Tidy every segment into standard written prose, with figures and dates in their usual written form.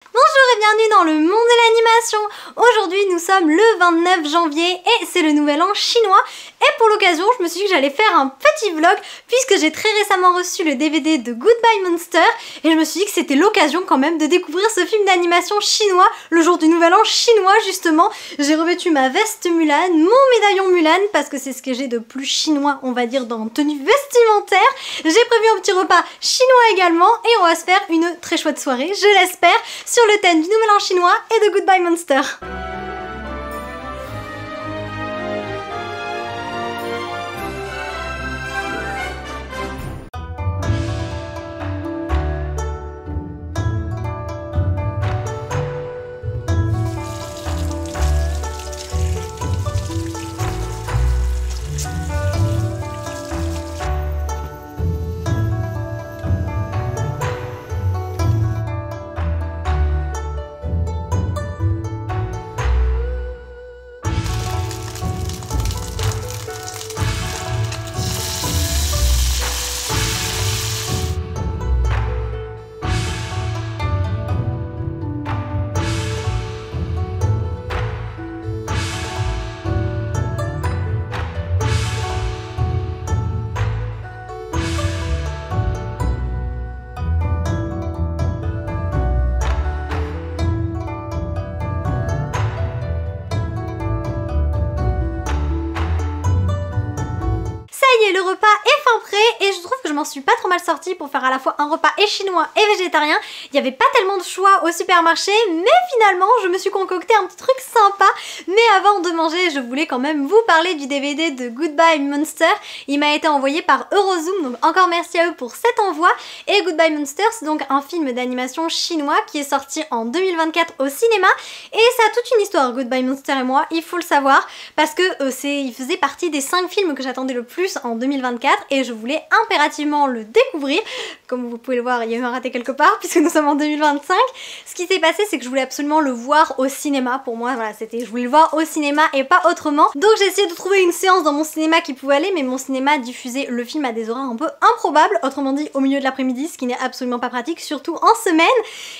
Bonjour et bienvenue dans le monde de l'animation. Aujourd'hui nous sommes le 29 janvier et c'est le nouvel an chinois. Et pour l'occasion je me suis dit que j'allais faire un petit vlog puisque j'ai très récemment reçu le DVD de Goodbye Monster. Et je me suis dit que c'était l'occasion quand même de découvrir ce film d'animation chinois le jour du nouvel an chinois justement. J'ai revêtu ma veste Mulan, mon médaillon Mulan parce que c'est ce que j'ai de plus chinois on va dire dans tenue vestimentaire. J'ai prévu un petit repas chinois également et on va se faire une très chouette soirée, je l'espère, sur le thème du nouvel an chinois et de Goodbye Monster. Le repas est fin prêt et je trouve que je m'en suis pas trop mal sortie pour faire à la fois un repas et chinois et végétarien. Il n'y avait pas tellement de choix au supermarché mais finalement je me suis concocté un petit truc sympa. Mais avant de manger je voulais quand même vous parler du DVD de Goodbye Monster. Il m'a été envoyé par Eurozoom, donc encore merci à eux pour cet envoi. Et Goodbye Monster c'est donc un film d'animation chinois qui est sorti en 2024 au cinéma. Et ça a toute une histoire, Goodbye Monster et moi, il faut le savoir, parce que il faisait partie des 5 films que j'attendais le plus en 2024 et je voulais impérativement le découvrir. Comme vous pouvez le voir, il y a eu un raté quelque part puisque nous sommes en 2025. Ce qui s'est passé c'est que je voulais absolument le voir au cinéma. Pour moi voilà, je voulais le voir au cinéma et pas autrement. Donc j'ai essayé de trouver une séance dans mon cinéma qui pouvait aller, mais mon cinéma diffusait le film à des horaires un peu improbables, autrement dit au milieu de l'après-midi, ce qui n'est absolument pas pratique, surtout en semaine.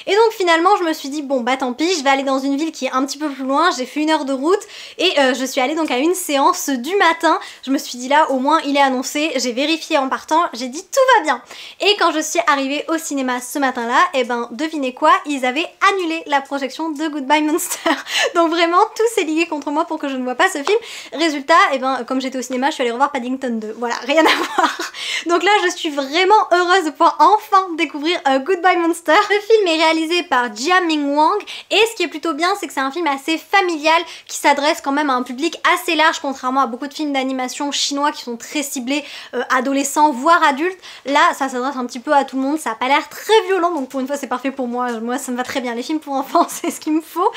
Et donc finalement je me suis dit bon bah tant pis, je vais aller dans une ville qui est un petit peu plus loin. J'ai fait 1 heure de route et je suis allée donc à une séance du matin. Je me suis dit là au moins il est annoncé, j'ai vérifié en partant, j'ai dit tout va bien. Et quand je suis arrivée au cinéma ce matin là, et ben devinez quoi, ils avaient annulé la projection de Goodbye Monster. Donc vraiment tout s'est ligué contre moi pour que je ne vois pas ce film. Résultat, et ben comme j'étais au cinéma, je suis allée revoir Paddington 2. Voilà, rien à voir. Donc là je suis vraiment heureuse de pouvoir enfin découvrir Goodbye Monster. Le film est réalisé par Jia Ming Wang et ce qui est plutôt bien c'est que c'est un film assez familial qui s'adresse quand même à un public assez large contrairement à beaucoup de films d'animation chinois qui sont très ciblés adolescents voire adultes. Là ça s'adresse un petit peu à tout le monde, ça a pas l'air très violent donc pour une fois c'est parfait pour moi, ça me va très bien, les films pour enfants c'est ce qu'il me faut.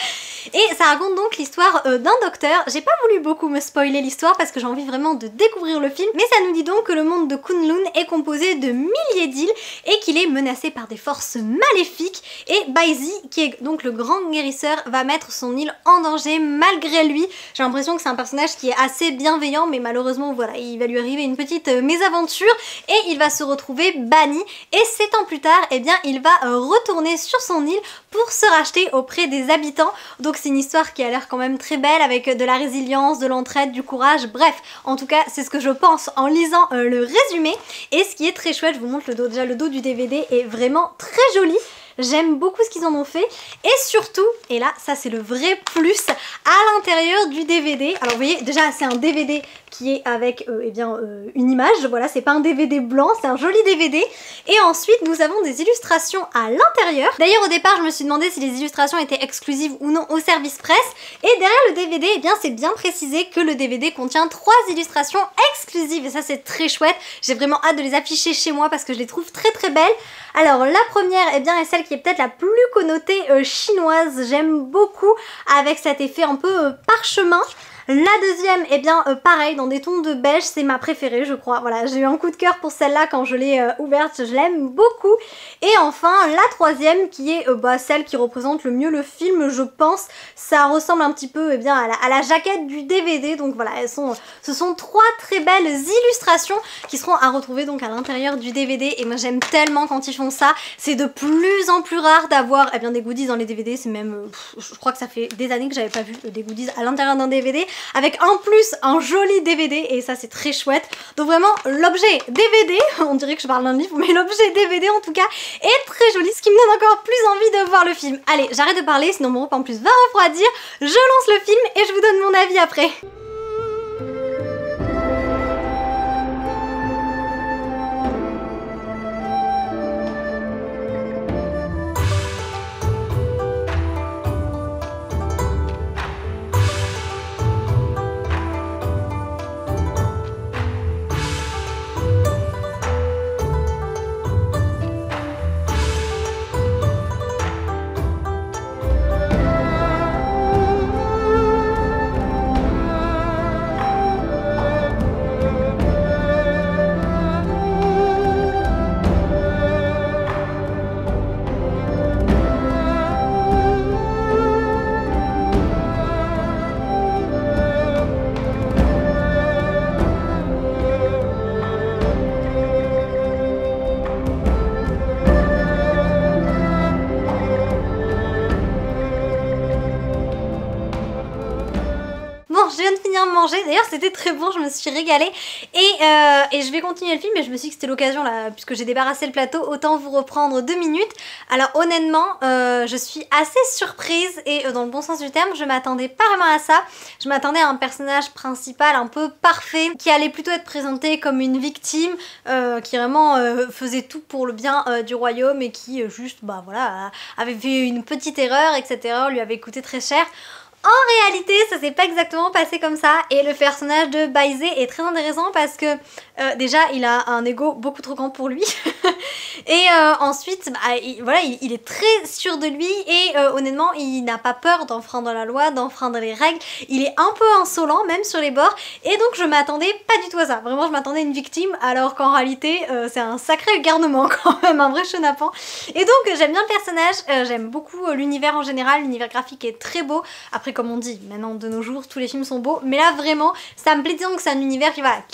Et ça raconte donc l'histoire d'un docteur. J'ai pas voulu beaucoup me spoiler l'histoire parce que j'ai envie vraiment de découvrir le film, mais ça nous dit donc que le monde de Kunlun est composé de milliers d'îles et qu'il est menacé par des forces maléfiques et Baizi qui est donc le grand guérisseur va mettre son île en danger malgré lui. J'ai l'impression que c'est un personnage qui est assez bienveillant mais malheureusement voilà il va lui arriver une petite mésaventure et il va se retrouver banni et 7 ans plus tard eh bien il va retourner sur son île pour se racheter auprès des habitants. Donc c'est une histoire qui a l'air quand même très belle avec de la résilience, de l'entraide, du courage, bref en tout cas c'est ce que je pense en lisant le résumé. Et ce qui est très chouette, je vous montre le dos, déjà le dos du DVD est vraiment très joli. J'aime beaucoup ce qu'ils en ont fait et surtout, et là ça c'est le vrai plus, à l'intérieur du DVD, alors vous voyez déjà c'est un DVD qui est avec une image, voilà c'est pas un DVD blanc, c'est un joli DVD et ensuite nous avons des illustrations à l'intérieur. D'ailleurs au départ je me suis demandé si les illustrations étaient exclusives ou non au service presse et derrière le DVD eh bien c'est bien précisé que le DVD contient 3 illustrations exclusives et ça c'est très chouette, j'ai vraiment hâte de les afficher chez moi parce que je les trouve très très belles. Alors la première eh bien, est celle qui est peut-être la plus connotée chinoise, j'aime beaucoup avec cet effet un peu parchemin. La deuxième, eh bien pareil, dans des tons de beige, c'est ma préférée je crois. Voilà, j'ai eu un coup de cœur pour celle-là quand je l'ai ouverte, je l'aime beaucoup. Et enfin la troisième qui est celle qui représente le mieux le film je pense. Ça ressemble un petit peu à la jaquette du DVD, donc voilà, ce sont trois très belles illustrations qui seront à retrouver donc à l'intérieur du DVD. Et moi j'aime tellement quand ils font ça, c'est de plus en plus rare d'avoir des goodies dans les DVD, c'est même, je crois que ça fait des années que j'avais pas vu des goodies à l'intérieur d'un DVD, avec en plus un joli DVD, et ça c'est très chouette. Donc vraiment l'objet DVD, on dirait que je parle d'un livre, mais l'objet DVD en tout cas est très joli, ce qui me donne encore plus envie de voir le film. Allez, j'arrête de parler, sinon mon repas en plus va refroidir, je lance le film et je vous donne mon avis après. Je viens de finir de manger, d'ailleurs c'était très bon, je me suis régalée et je vais continuer le film, mais je me suis dit que c'était l'occasion là, puisque j'ai débarrassé le plateau, autant vous reprendre 2 minutes. Alors honnêtement, je suis assez surprise et dans le bon sens du terme, je m'attendais pas vraiment à ça. Je m'attendais à un personnage principal un peu parfait, qui allait plutôt être présenté comme une victime, qui vraiment faisait tout pour le bien du royaume et qui juste, avait fait une petite erreur, etc. lui avait coûté très cher. En réalité, ça s'est pas exactement passé comme ça, et le personnage de Baizé est très intéressant parce que déjà il a un ego beaucoup trop grand pour lui et ensuite il est très sûr de lui et honnêtement il n'a pas peur d'enfreindre la loi, d'enfreindre les règles, il est un peu insolent même sur les bords, et donc je m'attendais pas du tout à ça, vraiment je m'attendais à une victime alors qu'en réalité c'est un sacré garnement quand même, un vrai chenapan. Et donc j'aime bien le personnage, j'aime beaucoup l'univers en général, l'univers graphique est très beau. Après comme on dit, maintenant de nos jours tous les films sont beaux, mais là vraiment ça me plaît, disons que c'est un univers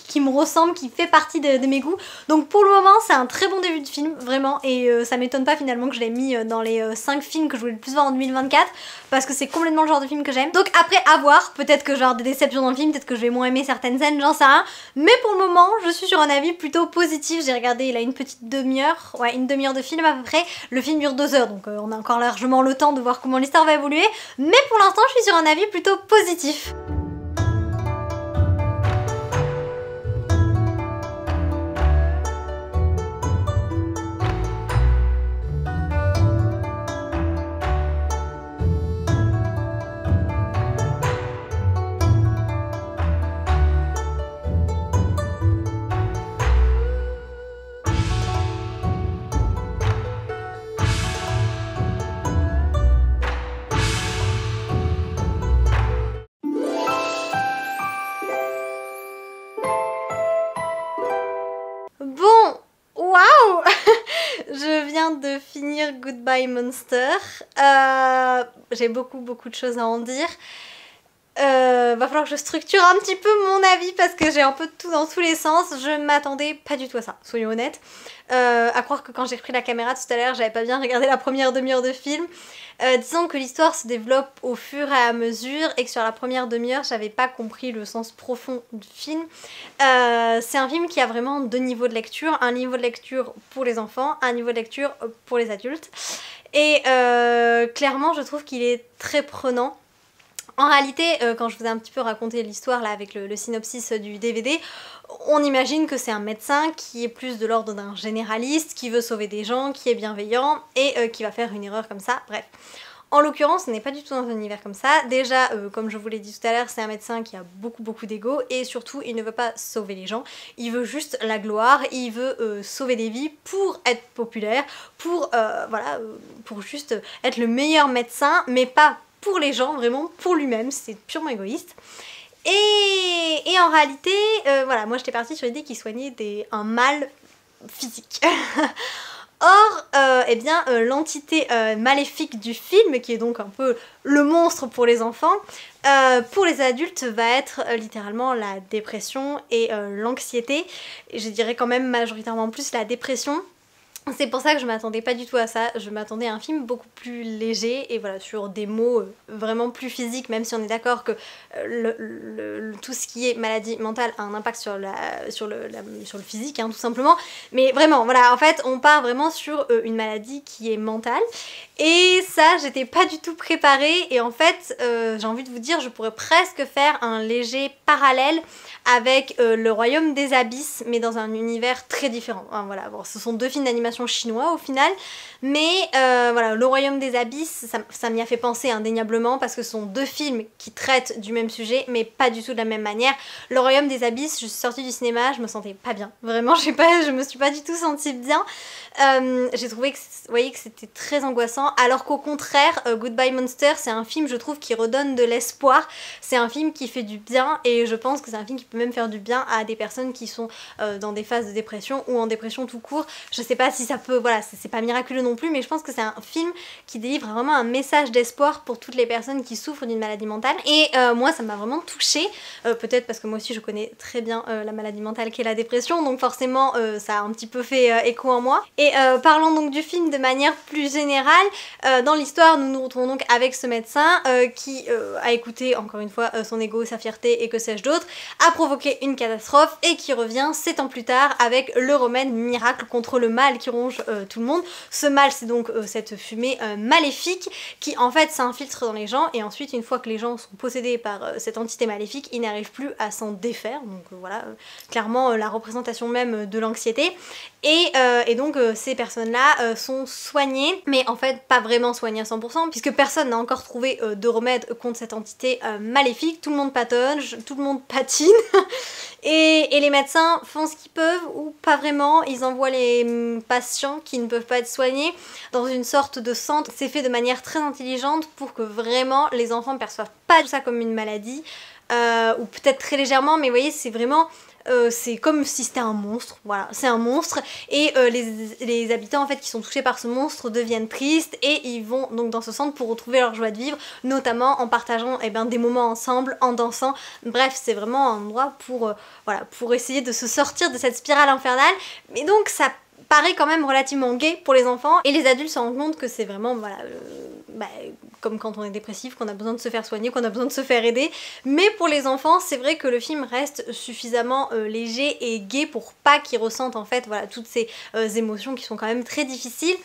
qui me ressemble, qui fait partie de mes goûts. Donc pour le moment c'est un très bon début de film, vraiment, et ça m'étonne pas finalement que je l'ai mis dans les 5 films que je voulais le plus voir en 2024, parce que c'est complètement le genre de film que j'aime. Donc après à voir, peut-être que genre des déceptions dans le film, peut-être que je vais moins aimer certaines scènes, j'en sais rien, mais pour le moment je suis sur un avis plutôt positif. J'ai regardé, il a une petite demi-heure, ouais une demi-heure de film à peu près, le film dure 2 heures, donc on a encore largement le temps de voir comment l'histoire va évoluer, mais pour l'instant je suis sur un avis plutôt positif. Bon, waouh. Je viens de finir Goodbye Monster. J'ai beaucoup de choses à en dire. Va falloir que je structure un petit peu mon avis parce que j'ai un peu de tout dans tous les sens. Je m'attendais pas du tout à ça, soyons honnêtes. À croire que quand j'ai repris la caméra tout à l'heure, j'avais pas bien regardé la première demi-heure de film. Disons que l'histoire se développe au fur et à mesure et que sur la première demi-heure, j'avais pas compris le sens profond du film. C'est un film qui a vraiment 2 niveaux de lecture. Un niveau de lecture pour les enfants, un niveau de lecture pour les adultes. Et clairement, je trouve qu'il est très prenant. En réalité, quand je vous ai un petit peu raconté l'histoire là avec le synopsis du DVD, on imagine que c'est un médecin qui est plus de l'ordre d'un généraliste, qui veut sauver des gens, qui est bienveillant et qui va faire une erreur comme ça, bref. En l'occurrence, on n'est pas du tout dans un univers comme ça. Déjà, comme je vous l'ai dit tout à l'heure, c'est un médecin qui a beaucoup d'ego et surtout, il ne veut pas sauver les gens. Il veut juste la gloire, il veut sauver des vies pour être populaire, pour juste être le meilleur médecin, mais pas pour les gens, vraiment pour lui-même, c'est purement égoïste. Et en réalité, voilà, moi j'étais partie sur l'idée qu'il soignait un mal physique. Or, eh bien, l'entité maléfique du film, qui est donc un peu le monstre pour les enfants, pour les adultes va être littéralement la dépression et l'anxiété. Et je dirais quand même majoritairement plus la dépression. C'est pour ça que je m'attendais pas du tout à ça, je m'attendais à un film beaucoup plus léger et voilà, sur des mots vraiment plus physiques, même si on est d'accord que tout ce qui est maladie mentale a un impact sur le physique, hein, tout simplement. Mais vraiment, voilà, en fait, on part vraiment sur une maladie qui est mentale. Et ça, j'étais pas du tout préparée et en fait, j'ai envie de vous dire, je pourrais presque faire un léger parallèle avec le Royaume des Abysses, mais dans un univers très différent. Enfin, voilà, bon, ce sont deux films d'animation chinois au final, mais voilà, le Royaume des Abysses, ça m'y a fait penser indéniablement parce que ce sont deux films qui traitent du même sujet, mais pas du tout de la même manière. Le Royaume des Abysses, je suis sortie du cinéma, je me sentais pas bien. Vraiment, je me suis pas du tout sentie bien. J'ai trouvé que, vous voyez, que c'était très angoissant, alors qu'au contraire, Goodbye Monster, c'est un film, je trouve, qui redonne de l'espoir. C'est un film qui fait du bien et je pense que c'est un film qui peut même faire du bien à des personnes qui sont dans des phases de dépression ou en dépression tout court. Je sais pas si ça peut, voilà, c'est pas miraculeux non plus, mais je pense que c'est un film qui délivre vraiment un message d'espoir pour toutes les personnes qui souffrent d'une maladie mentale. Et moi, ça m'a vraiment touchée, peut-être parce que moi aussi je connais très bien la maladie mentale qu'est la dépression, donc forcément ça a un petit peu fait écho en moi. Et parlons donc du film de manière plus générale. Dans l'histoire, nous nous retrouvons donc avec ce médecin qui a écouté encore une fois son ego, sa fierté et que sais-je d'autre, a provoqué une catastrophe et qui revient 7 ans plus tard avec le remède miracle contre le mal qui ronge tout le monde. Ce mal, c'est donc cette fumée maléfique qui en fait s'infiltre dans les gens et ensuite une fois que les gens sont possédés par cette entité maléfique, ils n'arrivent plus à s'en défaire. Donc voilà, clairement la représentation même de l'anxiété. Et donc ces personnes-là sont soignées, mais en fait pas vraiment soignées à 100% puisque personne n'a encore trouvé de remède contre cette entité maléfique. Tout le monde patauge, tout le monde patine et les médecins font ce qu'ils peuvent ou pas vraiment. Ils envoient les patients qui ne peuvent pas être soignés dans une sorte de centre. C'est fait de manière très intelligente pour que vraiment les enfants ne perçoivent pas tout ça comme une maladie ou peut-être très légèrement, mais vous voyez, c'est vraiment... c'est comme si c'était un monstre, voilà, c'est un monstre et les habitants en fait qui sont touchés par ce monstre deviennent tristes et ils vont donc dans ce centre pour retrouver leur joie de vivre, notamment en partageant des moments ensemble, en dansant. Bref, c'est vraiment un endroit pour, voilà, pour essayer de se sortir de cette spirale infernale, mais donc ça paraît quand même relativement gay pour les enfants et les adultes se rendent compte que c'est vraiment, voilà, comme quand on est dépressif, qu'on a besoin de se faire soigner, qu'on a besoin de se faire aider. Mais pour les enfants, c'est vrai que le film reste suffisamment léger et gai pour pas qu'ils ressentent en fait, voilà, toutes ces émotions qui sont quand même très difficiles.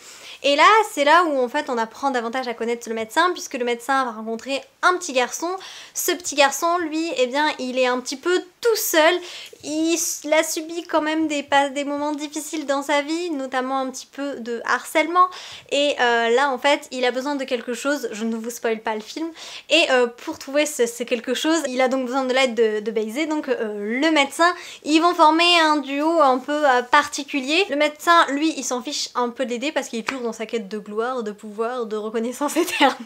Et là, c'est là où en fait on apprend davantage à connaître le médecin, puisque le médecin va rencontrer un petit garçon. Ce petit garçon, lui, eh bien, il est un petit peu tout seul. Il a subi quand même des moments difficiles dans sa vie, notamment un petit peu de harcèlement. Et là, en fait, il a besoin de quelque chose. Je ne vous spoil pas le film. Et pour trouver ce quelque chose, il a donc besoin de l'aide de Baiser, donc le médecin. Ils vont former un duo un peu particulier. Le médecin, lui, il s'en fiche un peu de l'aider parce qu'il est toujours dans sa quête de gloire, de pouvoir, de reconnaissance éternelle.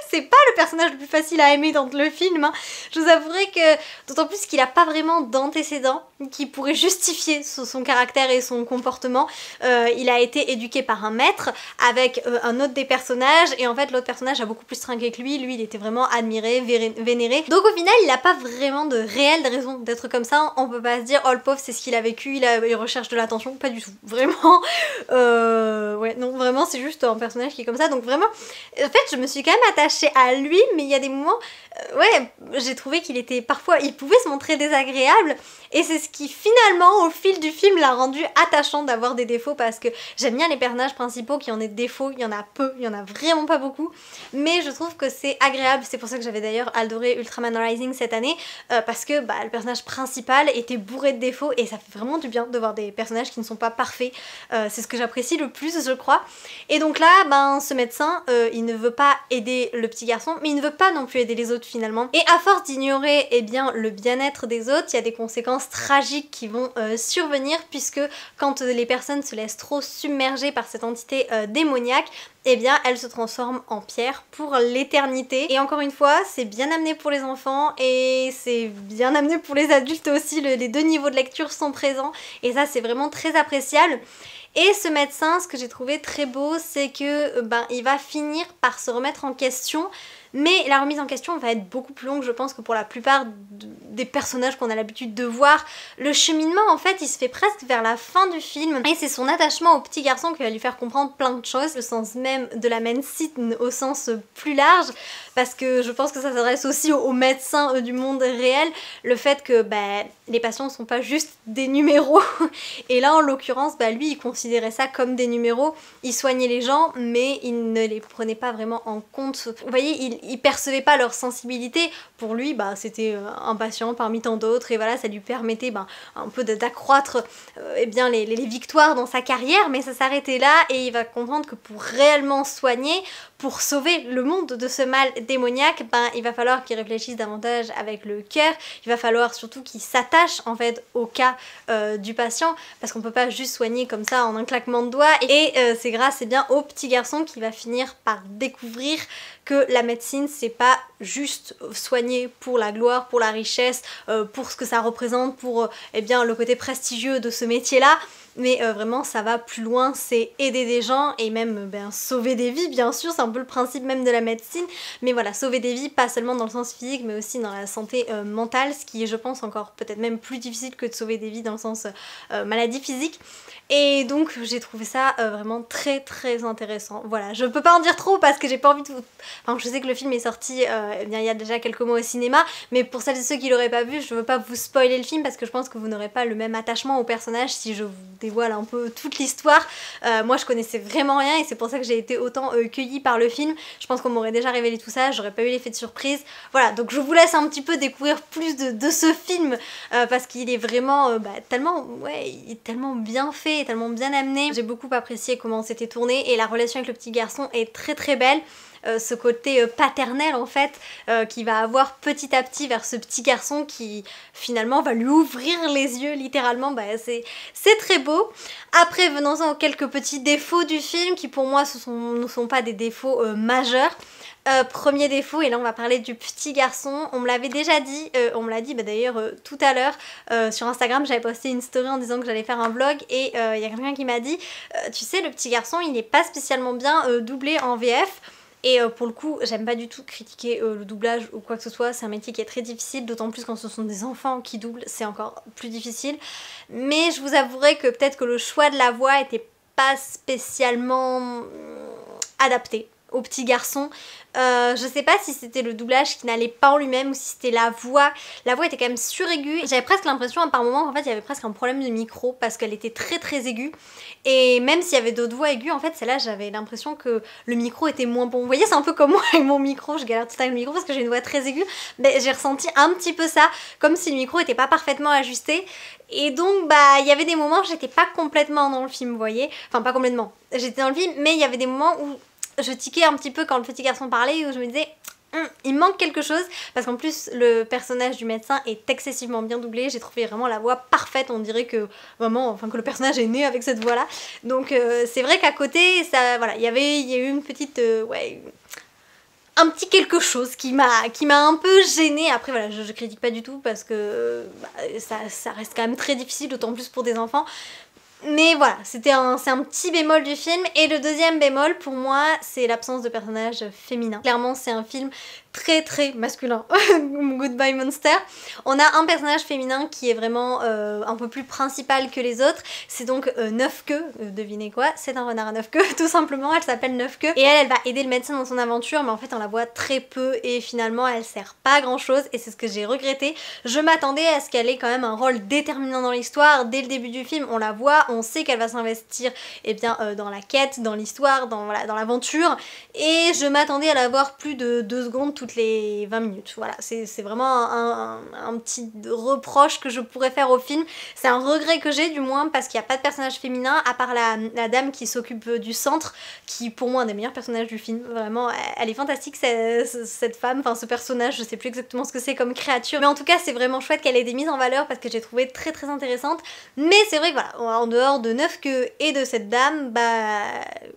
C'est pas le personnage le plus facile à aimer dans le film, hein. Je vous avouerai que, d'autant plus qu'il a pas vraiment d'antécédents qui pourraient justifier son caractère et son comportement. Il a été éduqué par un maître avec un autre des personnages et en fait l'autre personnage a beaucoup plus trinqué que lui, il était vraiment admiré, vénéré. Donc au final il a pas vraiment de réelle raison d'être comme ça, on peut pas se dire oh le pauvre c'est ce qu'il a vécu, il recherche de l'attention, pas du tout, vraiment. Ouais non vraiment c'est juste un personnage qui est comme ça, donc vraiment en fait je me suis quand même attachée à lui, mais il y a des moments ouais j'ai trouvé qu'il était parfois, il pouvait se montrer désagréable et c'est ce qui finalement au fil du film l'a rendu attachant d'avoir des défauts, parce que j'aime bien les personnages principaux qui ont des défauts, il y en a peu, il y en a vraiment pas beaucoup, mais je trouve que c'est agréable. C'est pour ça que j'avais d'ailleurs adoré Ultraman Rising cette année, parce que le personnage principal était bourré de défauts et ça fait vraiment du bien de voir des personnages qui ne sont pas parfaits. C'est ce que j'apprécie le plus, je crois. Et donc là ce médecin il ne veut pas aider le petit garçon, mais il ne veut pas non plus aider les autres finalement, et à force d'ignorer le bien-être des des autres, il y a des conséquences tragiques qui vont survenir, puisque quand les personnes se laissent trop submerger par cette entité démoniaque, eh bien elle se transforme en pierre pour l'éternité. Et encore une fois, c'est bien amené pour les enfants et c'est bien amené pour les adultes aussi, les deux niveaux de lecture sont présents et ça c'est vraiment très appréciable. Et ce médecin, ce que j'ai trouvé très beau, c'est que il va finir par se remettre en question, mais la remise en question va être beaucoup plus longue, je pense, que pour la plupart des personnages qu'on a l'habitude de voir. Le cheminement, en fait, il se fait presque vers la fin du film, et c'est son attachement au petit garçon qui va lui faire comprendre plein de choses, le sens même de la médecine au sens plus large, parce que je pense que ça s'adresse aussi aux médecins du monde réel, le fait que les patients sont pas juste des numéros, et là en l'occurrence, lui il considérait ça comme des numéros, il soignait les gens, mais il ne les prenait pas vraiment en compte. Vous voyez, il percevait pas leur sensibilité, pour lui c'était un patient parmi tant d'autres, et voilà, ça lui permettait un peu d'accroître les victoires dans sa carrière, mais ça s'arrêtait là, et il va comprendre que pour réellement soigner, pour sauver le monde de ce mal démoniaque, il va falloir qu'il réfléchisse davantage avec le cœur, il va falloir surtout qu'il s'attache en fait au cas du patient, parce qu'on peut pas juste soigner comme ça en un claquement de doigts, et c'est grâce bien au petit garçon qui va finir par découvrir que la médecine c'est pas juste soigner pour la gloire, pour la richesse, pour ce que ça représente, pour le côté prestigieux de ce métier là, mais vraiment ça va plus loin, c'est aider des gens et même sauver des vies, bien sûr, c'est un peu le principe même de la médecine, mais voilà, sauver des vies pas seulement dans le sens physique mais aussi dans la santé mentale, ce qui est je pense encore peut-être même plus difficile que de sauver des vies dans le sens maladie physique. Et donc j'ai trouvé ça vraiment très très intéressant. Voilà, je peux pas en dire trop parce que j'ai pas envie de vous... Enfin, je sais que le film est sorti il y a déjà quelques mois au cinéma, mais pour celles et ceux qui l'auraient pas vu, je veux pas vous spoiler le film parce que je pense que vous n'aurez pas le même attachement au personnage si je vous dévoile un peu toute l'histoire. Moi je connaissais vraiment rien et c'est pour ça que j'ai été autant cueillie par le film. Je pense qu'on m'aurait déjà révélé tout ça, j'aurais pas eu l'effet de surprise. Voilà, donc je vous laisse un petit peu découvrir plus de ce film parce qu'il est vraiment il est tellement bien fait, tellement bien amené. J'ai beaucoup apprécié comment c'était tourné et la relation avec le petit garçon est très très belle. Ce côté paternel en fait qui va avoir petit à petit vers ce petit garçon qui finalement va lui ouvrir les yeux littéralement, c'est très beau. Après venons-en aux quelques petits défauts du film qui pour moi ne sont pas des défauts majeurs. Premier défaut, et là on va parler du petit garçon, on me l'avait déjà dit, on me l'a dit d'ailleurs tout à l'heure sur Instagram, j'avais posté une story en disant que j'allais faire un vlog et il y a quelqu'un qui m'a dit tu sais le petit garçon il n'est pas spécialement bien doublé en VF. Et pour le coup, j'aime pas du tout critiquer le doublage ou quoi que ce soit, c'est un métier qui est très difficile, d'autant plus quand ce sont des enfants qui doublent, c'est encore plus difficile. Mais je vous avouerai que peut-être que le choix de la voix était pas spécialement adapté au petit garçon. Je sais pas si c'était le doublage qui n'allait pas en lui-même ou si c'était la voix. La voix était quand même suraiguë. J'avais presque l'impression par moment en fait il y avait presque un problème de micro parce qu'elle était très très aiguë. Et même s'il y avait d'autres voix aiguës, en fait celle-là j'avais l'impression que le micro était moins bon. Vous voyez, c'est un peu comme moi avec mon micro, je galère tout le temps avec le micro parce que j'ai une voix très aiguë. Mais j'ai ressenti un petit peu ça, comme si le micro était pas parfaitement ajusté. Et donc il y avait des moments où j'étais pas complètement dans le film, vous voyez. Enfin pas complètement, j'étais dans le film, mais il y avait des moments où je tiquais un petit peu quand le petit garçon parlait, où je me disais il manque quelque chose, parce qu'en plus le personnage du médecin est excessivement bien doublé, j'ai trouvé vraiment la voix parfaite, on dirait que vraiment, enfin que le personnage est né avec cette voix là, donc c'est vrai qu'à côté, ça, voilà, il y a eu une petite, un petit quelque chose qui m'a un peu gênée. Après voilà, je critique pas du tout parce que ça reste quand même très difficile, d'autant plus pour des enfants. Mais voilà, c'est un petit bémol du film. Et le deuxième bémol pour moi, c'est l'absence de personnages féminins. Clairement c'est un film très très masculin. Goodbye Monster. On a un personnage féminin qui est vraiment un peu plus principal que les autres. C'est donc Neufqueux, devinez quoi, c'est un renard à 9 queues tout simplement, elle s'appelle Neufqueux. Et elle va aider le médecin dans son aventure, mais en fait on la voit très peu et finalement elle sert pas à grand chose et c'est ce que j'ai regretté. Je m'attendais à ce qu'elle ait quand même un rôle déterminant dans l'histoire. Dès le début du film on la voit, on sait qu'elle va s'investir dans la quête, dans l'histoire, dans l'aventure, et je m'attendais à la voir plus de 2 secondes toutes les 20 minutes. Voilà, c'est vraiment un petit reproche que je pourrais faire au film. C'est un regret que j'ai du moins, parce qu'il n'y a pas de personnage féminin à part la dame qui s'occupe du centre, qui pour moi est un des meilleurs personnages du film. Vraiment, elle est fantastique cette femme, enfin ce personnage, je sais plus exactement ce que c'est comme créature, mais en tout cas c'est vraiment chouette qu'elle ait été mise en valeur parce que j'ai trouvé très très intéressante. Mais c'est vrai que voilà, en dehors de Neufqueux et de cette dame, bah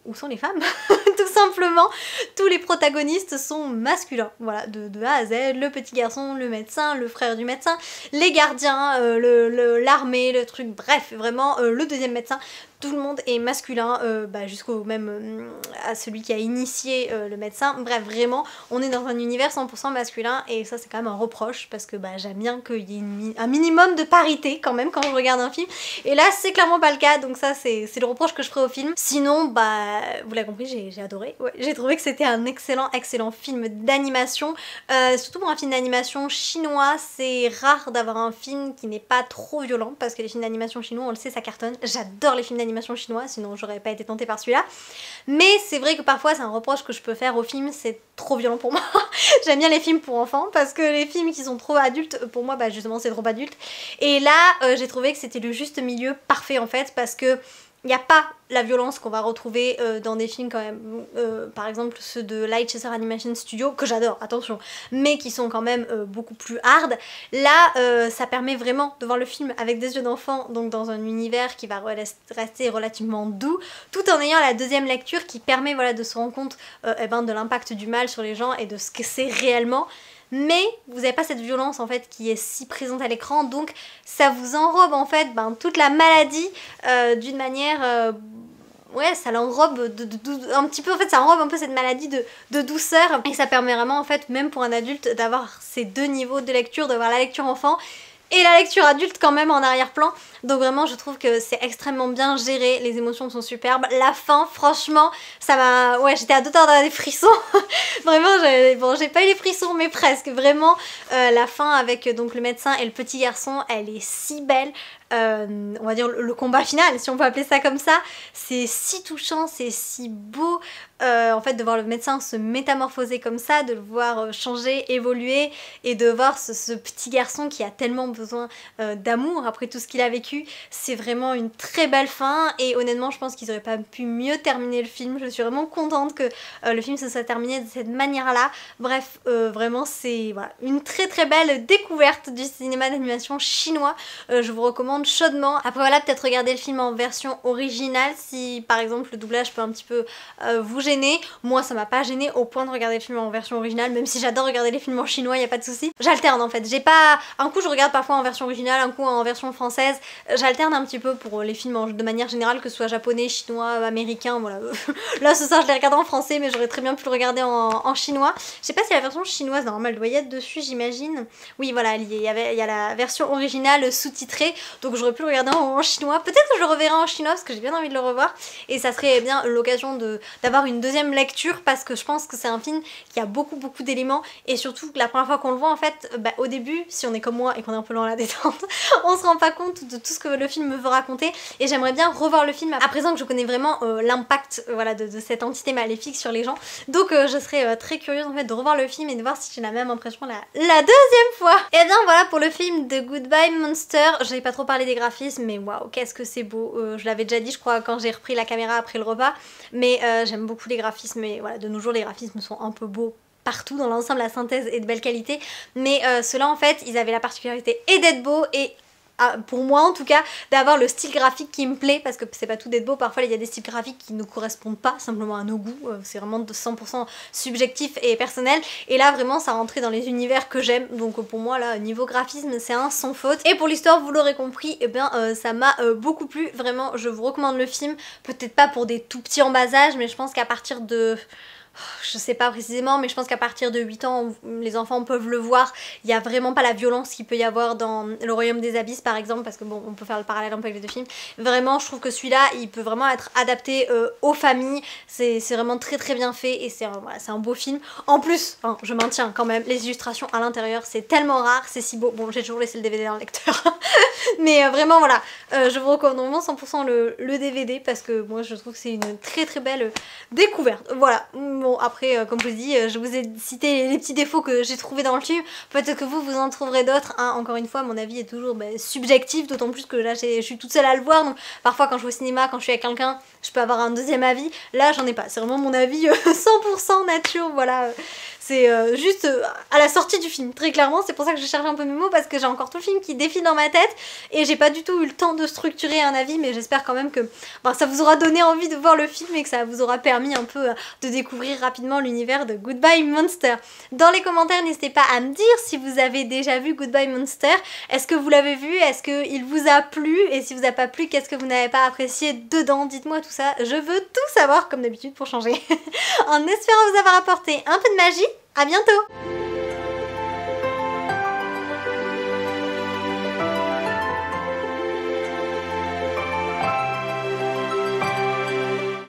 où sont les femmes? Tout simplement, tous les protagonistes sont masculins, voilà, de A à Z, le petit garçon, le médecin, le frère du médecin, les gardiens, l'armée, le truc, bref, vraiment le deuxième médecin. Tout le monde est masculin, jusqu'au même à celui qui a initié le médecin. Bref, vraiment, on est dans un univers 100% masculin, et ça c'est quand même un reproche, parce que j'aime bien qu'il y ait un minimum de parité quand même quand je regarde un film, et là c'est clairement pas le cas, donc ça c'est le reproche que je ferai au film. Sinon, vous l'avez compris, j'ai adoré, ouais, j'ai trouvé que c'était un excellent film d'animation, surtout pour un film d'animation chinois. C'est rare d'avoir un film qui n'est pas trop violent, parce que les films d'animation chinois, on le sait, ça cartonne. J'adore les films d'animation chinois, sinon j'aurais pas été tentée par celui-là. Mais c'est vrai que parfois c'est un reproche que je peux faire au film, c'est trop violent pour moi. J'aime bien les films pour enfants, parce que les films qui sont trop adultes, pour moi justement c'est trop adulte. Et là j'ai trouvé que c'était le juste milieu parfait en fait, parce que il n'y a pas la violence qu'on va retrouver dans des films quand même, par exemple ceux de Lightchaser Animation Studio, que j'adore, attention, mais qui sont quand même beaucoup plus hard. Là, ça permet vraiment de voir le film avec des yeux d'enfant, donc dans un univers qui va rester relativement doux, tout en ayant la deuxième lecture qui permet de se rendre compte de l'impact du mal sur les gens et de ce que c'est réellement. Mais vous n'avez pas cette violence en fait qui est si présente à l'écran, donc ça vous enrobe en fait toute la maladie d'une manière... ouais, ça l'enrobe un petit peu, en fait ça enrobe un peu cette maladie de douceur, et ça permet vraiment en fait, même pour un adulte, d'avoir ces deux niveaux de lecture, d'avoir la lecture enfant et la lecture adulte quand même en arrière-plan. Donc vraiment je trouve que c'est extrêmement bien géré, les émotions sont superbes. La fin, franchement, ça m'a... ouais, j'étais à 2 temps d'avoir des frissons. Vraiment, bon, j'ai pas eu les frissons, mais presque. Vraiment, la fin avec donc le médecin et le petit garçon, elle est si belle. On va dire le combat final, si on peut appeler ça comme ça, c'est si touchant, c'est si beau en fait de voir le médecin se métamorphoser comme ça, de le voir changer, évoluer, et de voir ce petit garçon qui a tellement besoin d'amour après tout ce qu'il a vécu. C'est vraiment une très belle fin, et honnêtement je pense qu'ils auraient pas pu mieux terminer le film. Je suis vraiment contente que le film se soit terminé de cette manière là. Bref, vraiment c'est voilà, une très très belle découverte du cinéma d'animation chinois. Je vous recommande chaudement. Après voilà, peut-être regarder le film en version originale si par exemple le doublage peut un petit peu vous gêner. Moi ça m'a pas gêné au point de regarder le film en version originale, même si j'adore regarder les films en chinois, y a pas de souci. J'alterne en fait, j'ai pas... un coup je regarde parfois en version originale, un coup en version française, j'alterne un petit peu pour les films de manière générale, que ce soit japonais, chinois, américain, voilà. Là ce soir je l'ai regardé en français, mais j'aurais très bien pu le regarder en chinois. Je sais pas si la version chinoise, normalement elle doit y être dessus j'imagine. Oui voilà, il y a la version originale sous-titrée, donc j'aurais pu le regarder en chinois. Peut-être que je le reverrai en chinois parce que j'ai bien envie de le revoir, et ça serait bien l'occasion d'avoir une deuxième lecture, parce que je pense que c'est un film qui a beaucoup d'éléments, et surtout que la première fois qu'on le voit en fait, au début, si on est comme moi et qu'on est un peu lent à la détente, on se rend pas compte de tout ce que le film me veut raconter, et j'aimerais bien revoir le film à présent que je connais vraiment l'impact voilà, de cette entité maléfique sur les gens. Donc je serais très curieuse en fait de revoir le film et de voir si j'ai la même impression la deuxième fois. Et bien voilà pour le film de Goodbye Monster. Je n'ai pas trop parlé des graphismes, mais waouh, qu'est-ce que c'est beau. Je l'avais déjà dit je crois quand j'ai repris la caméra après le repas, mais j'aime beaucoup les graphismes, et voilà, de nos jours les graphismes sont un peu beaux partout dans l'ensemble, la synthèse est de belle qualité, mais ceux-là en fait ils avaient la particularité et d'être beaux, et pour moi en tout cas, d'avoir le style graphique qui me plaît, parce que c'est pas tout d'être beau, parfois il y a des styles graphiques qui ne correspondent pas simplement à nos goûts, c'est vraiment de 100% subjectif et personnel, et là vraiment ça rentrait dans les univers que j'aime, donc pour moi là niveau graphisme c'est un sans faute. Et pour l'histoire, vous l'aurez compris, et bien ça m'a beaucoup plu, vraiment je vous recommande le film, peut-être pas pour des tout petits en bas âge, mais je pense qu'à partir de... Je sais pas précisément, mais je pense qu'à partir de 8 ans, les enfants peuvent le voir. Il y a vraiment pas la violence qu'il peut y avoir dans Le Royaume des Abysses par exemple, parce que bon, on peut faire le parallèle un peu avec les deux films. Vraiment, je trouve que celui-là, il peut vraiment être adapté aux familles. C'est vraiment très très bien fait et c'est voilà, un beau film. En plus, hein, je maintiens quand même, les illustrations à l'intérieur, c'est tellement rare, c'est si beau. Bon, j'ai toujours laissé le DVD dans le lecteur. Mais vraiment, voilà, je vous recommande vraiment 100% le DVD parce que moi, je trouve que c'est une très très belle découverte. Voilà. Bon, après, comme je vous dis, je vous ai cité les petits défauts que j'ai trouvés dans le film. Peut-être que vous en trouverez d'autres. Hein. Encore une fois, mon avis est toujours subjectif, d'autant plus que là, je suis toute seule à le voir. Donc, parfois, quand je vais au cinéma, quand je suis avec quelqu'un, je peux avoir un deuxième avis. Là, j'en ai pas. C'est vraiment mon avis 100% nature. Voilà. C'est juste à la sortie du film, très clairement. C'est pour ça que je cherche un peu mes mots, parce que j'ai encore tout le film qui défile dans ma tête et j'ai pas du tout eu le temps de structurer un avis, mais j'espère quand même que ça vous aura donné envie de voir le film et que ça vous aura permis un peu de découvrir rapidement l'univers de Goodbye Monster. Dans les commentaires, n'hésitez pas à me dire si vous avez déjà vu Goodbye Monster. Est-ce que vous l'avez vu? Est-ce qu'il vous a plu? Et si vous a pas plu, qu'est-ce que vous n'avez pas apprécié dedans? Dites-moi tout ça, je veux tout savoir comme d'habitude pour changer. En espérant vous avoir apporté un peu de magie. À bientôt!